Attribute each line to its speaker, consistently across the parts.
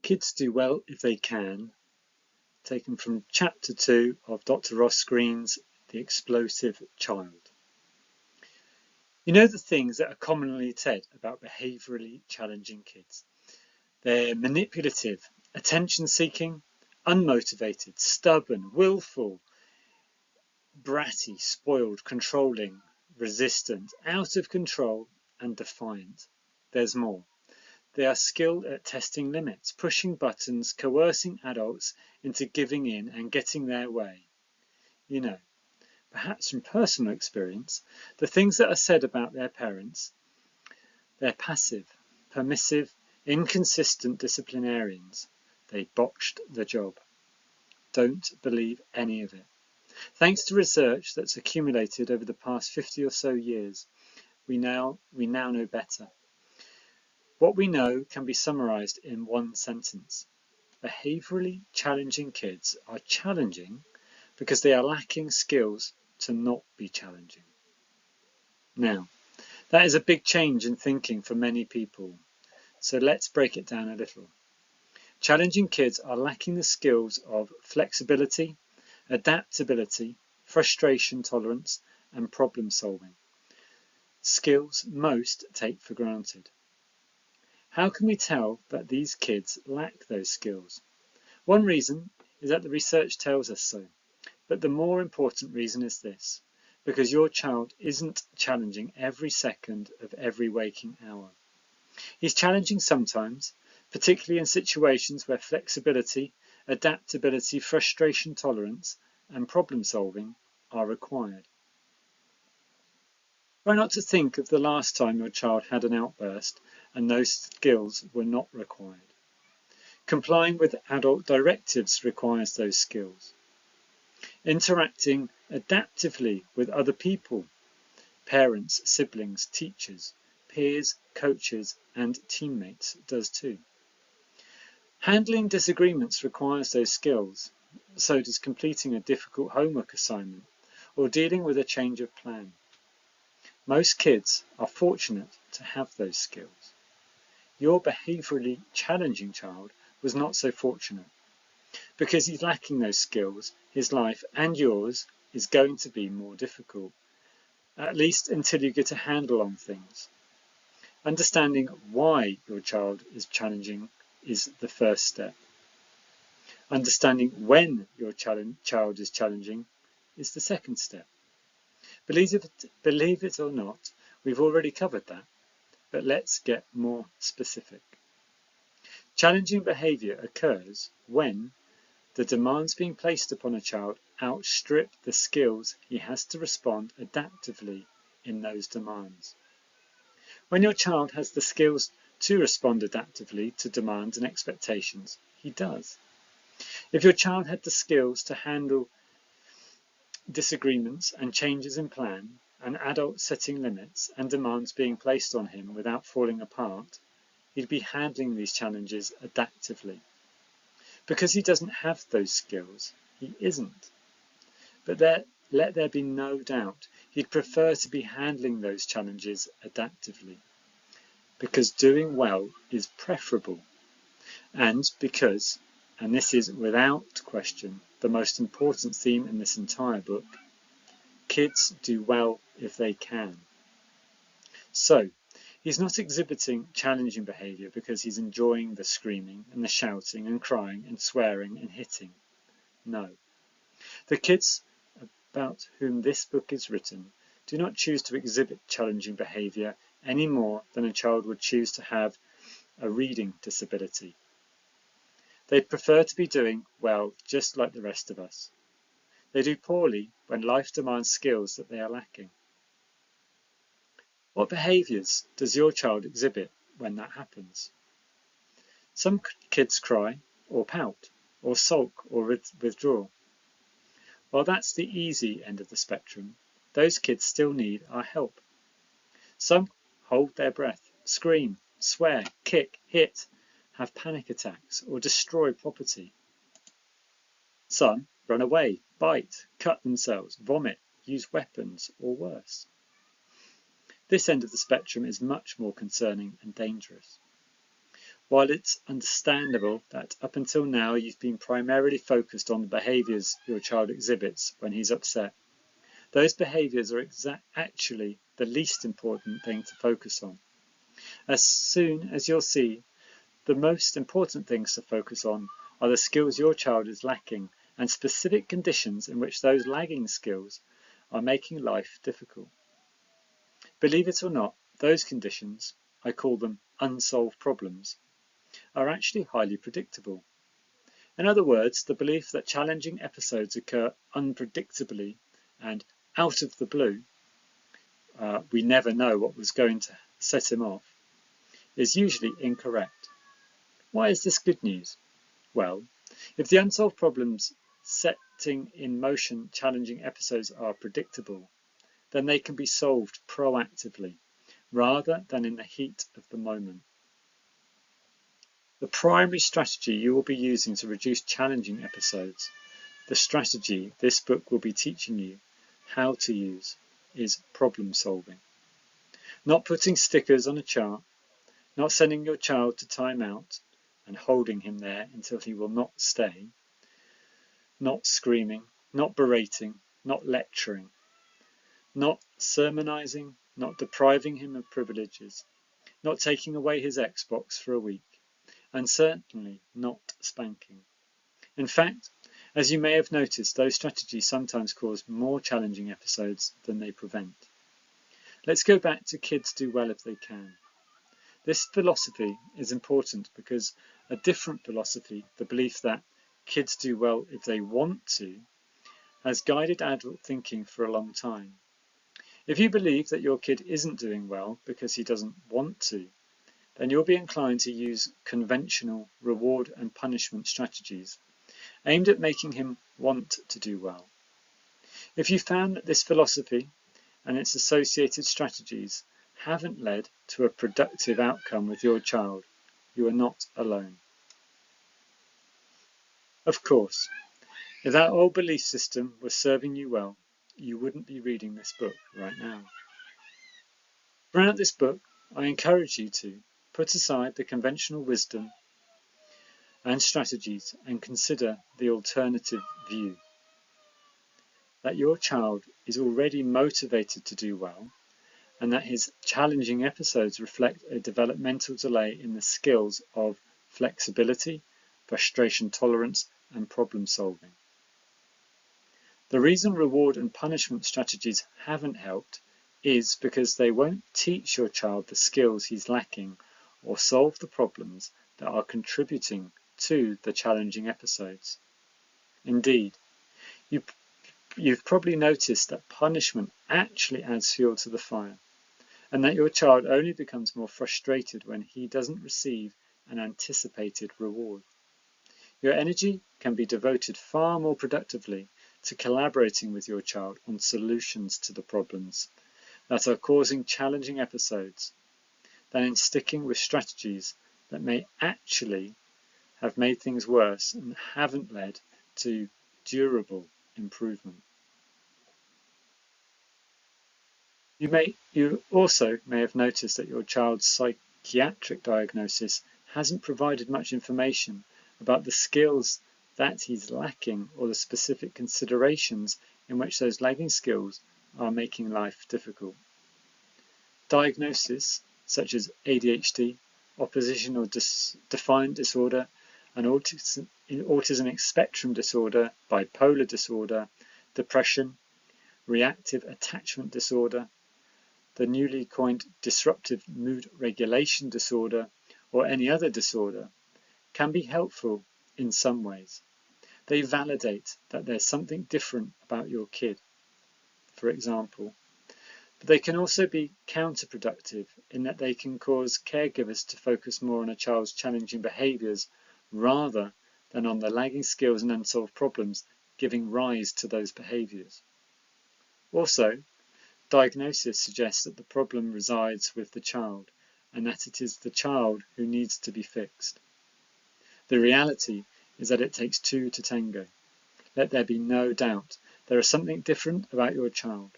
Speaker 1: Kids do well if they can, taken from Chapter 2 of Dr. Ross Green's The Explosive Child. You know the things that are commonly said about behaviourally challenging kids. They're manipulative, attention-seeking, unmotivated, stubborn, willful, bratty, spoiled, controlling, resistant, out of control, and defiant. There's more. They are skilled at testing limits, pushing buttons, coercing adults into giving in and getting their way. You know, perhaps from personal experience, the things that are said about their parents, they're passive, permissive, inconsistent disciplinarians. They botched the job. Don't believe any of it. Thanks to research that's accumulated over the past 50 or so years, we now know better. What we know can be summarised in one sentence. Behaviourally challenging kids are challenging because they are lacking skills to not be challenging. Now, that is a big change in thinking for many people, so let's break it down a little. Challenging kids are lacking the skills of flexibility, adaptability, frustration tolerance, and problem solving. Skills most take for granted. How can we tell that these kids lack those skills? One reason is that the research tells us so, but the more important reason is this: because your child isn't challenging every second of every waking hour. He's challenging sometimes, particularly in situations where flexibility, adaptability, frustration tolerance, and problem solving are required. Try not to think of the last time your child had an outburst and those skills were not required. Complying with adult directives requires those skills. Interacting adaptively with other people, parents, siblings, teachers, peers, coaches, and teammates does too. Handling disagreements requires those skills. So does completing a difficult homework assignment or dealing with a change of plan. Most kids are fortunate to have those skills. Your behaviourally challenging child was not so fortunate. Because he's lacking those skills, his life and yours is going to be more difficult, at least until you get a handle on things. Understanding why your child is challenging is the first step. Understanding when your child is challenging is the second step. Believe it or not, we've already covered that, but let's get more specific. Challenging behaviour occurs when the demands being placed upon a child outstrip the skills he has to respond adaptively in those demands. When your child has the skills to respond adaptively to demands and expectations, he does. If your child had the skills to handle disagreements and changes in plan, and adults setting limits and demands being placed on him without falling apart, he'd be handling these challenges adaptively. Because he doesn't have those skills, he isn't. But let there be no doubt, he'd prefer to be handling those challenges adaptively. Because doing well is preferable. And because, and this is without question the most important theme in this entire book, kids do well if they can. So, he's not exhibiting challenging behaviour because he's enjoying the screaming and the shouting and crying and swearing and hitting. No. The kids about whom this book is written do not choose to exhibit challenging behaviour any more than a child would choose to have a reading disability. They'd prefer to be doing well just like the rest of us. They do poorly when life demands skills that they are lacking. What behaviours does your child exhibit when that happens? Some kids cry, or pout, or sulk, or withdraw. While that's the easy end of the spectrum, those kids still need our help. Some hold their breath, scream, swear, kick, hit, have panic attacks, or destroy property. Some run away, bite, cut themselves, vomit, use weapons, or worse. This end of the spectrum is much more concerning and dangerous. While it's understandable that up until now you've been primarily focused on the behaviours your child exhibits when he's upset, those behaviours are actually the least important thing to focus on. As soon as you'll see, the most important things to focus on are the skills your child is lacking and specific conditions in which those lagging skills are making life difficult. Believe it or not, those conditions, I call them unsolved problems, are actually highly predictable. In other words, the belief that challenging episodes occur unpredictably and out of the blue, we never know what was going to set him off, is usually incorrect. Why is this good news? Well, if the unsolved problems setting in motion challenging episodes are predictable, then they can be solved proactively rather than in the heat of the moment. The primary strategy you will be using to reduce challenging episodes, the strategy this book will be teaching you how to use, is problem solving. Not putting stickers on a chart, not sending your child to time out and holding him there until he will not stay, not screaming, not berating, not lecturing, not sermonizing, not depriving him of privileges, not taking away his Xbox for a week, and certainly not spanking. In fact, as you may have noticed, those strategies sometimes cause more challenging episodes than they prevent. Let's go back to kids do well if they can. This philosophy is important because a different philosophy, the belief that kids do well if they want to, has guided adult thinking for a long time. If you believe that your kid isn't doing well because he doesn't want to, then you'll be inclined to use conventional reward and punishment strategies aimed at making him want to do well. If you found that this philosophy and its associated strategies haven't led to a productive outcome with your child, you are not alone. Of course, if that old belief system was serving you well, you wouldn't be reading this book right now. Throughout this book, I encourage you to put aside the conventional wisdom and strategies and consider the alternative view. That your child is already motivated to do well and that his challenging episodes reflect a developmental delay in the skills of flexibility, frustration tolerance, and problem solving. The reason reward and punishment strategies haven't helped is because they won't teach your child the skills he's lacking or solve the problems that are contributing to the challenging episodes. Indeed, you've probably noticed that punishment actually adds fuel to the fire, and that your child only becomes more frustrated when he doesn't receive an anticipated reward. Your energy can be devoted far more productively to collaborating with your child on solutions to the problems that are causing challenging episodes than in sticking with strategies that may actually have made things worse and haven't led to durable improvement. You also may have noticed that your child's psychiatric diagnosis hasn't provided much information about the skills that he's lacking or the specific considerations in which those lagging skills are making life difficult. Diagnoses such as ADHD, opposition or defiant disorder, and autism spectrum disorder, bipolar disorder, depression, reactive attachment disorder, the newly coined disruptive mood regulation disorder, or any other disorder, can be helpful in some ways. They validate that there's something different about your kid, for example. But they can also be counterproductive in that they can cause caregivers to focus more on a child's challenging behaviours rather than on the lagging skills and unsolved problems giving rise to those behaviours. Also, diagnosis suggests that the problem resides with the child and that it is the child who needs to be fixed. The reality is that it takes two to tango. Let there be no doubt. There is something different about your child,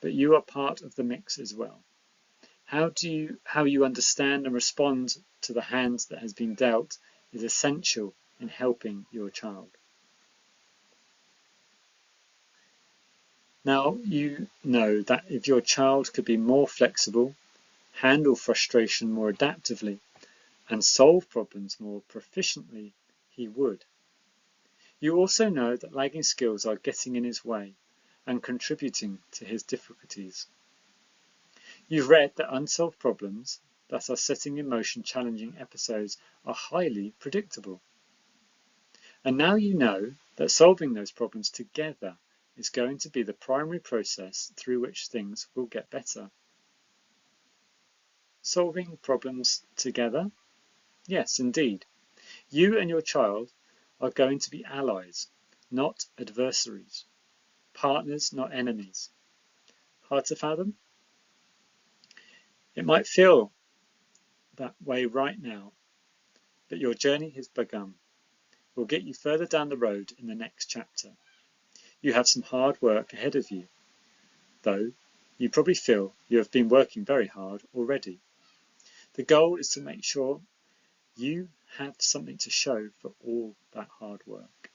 Speaker 1: but you are part of the mix as well. How you understand and respond to the hand that has been dealt is essential in helping your child. Now you know that if your child could be more flexible, handle frustration more adaptively, and solve problems more proficiently, he would. You also know that lagging skills are getting in his way and contributing to his difficulties. You've read that unsolved problems that are setting in motion challenging episodes are highly predictable. And now you know that solving those problems together is going to be the primary process through which things will get better. Solving problems together? Yes, indeed. You and your child are going to be allies, not adversaries. Partners, not enemies. Hard to fathom? It might feel that way right now, but your journey has begun. We'll get you further down the road in the next chapter. You have some hard work ahead of you, though you probably feel you have been working very hard already. The goal is to make sure you have something to show for all that hard work.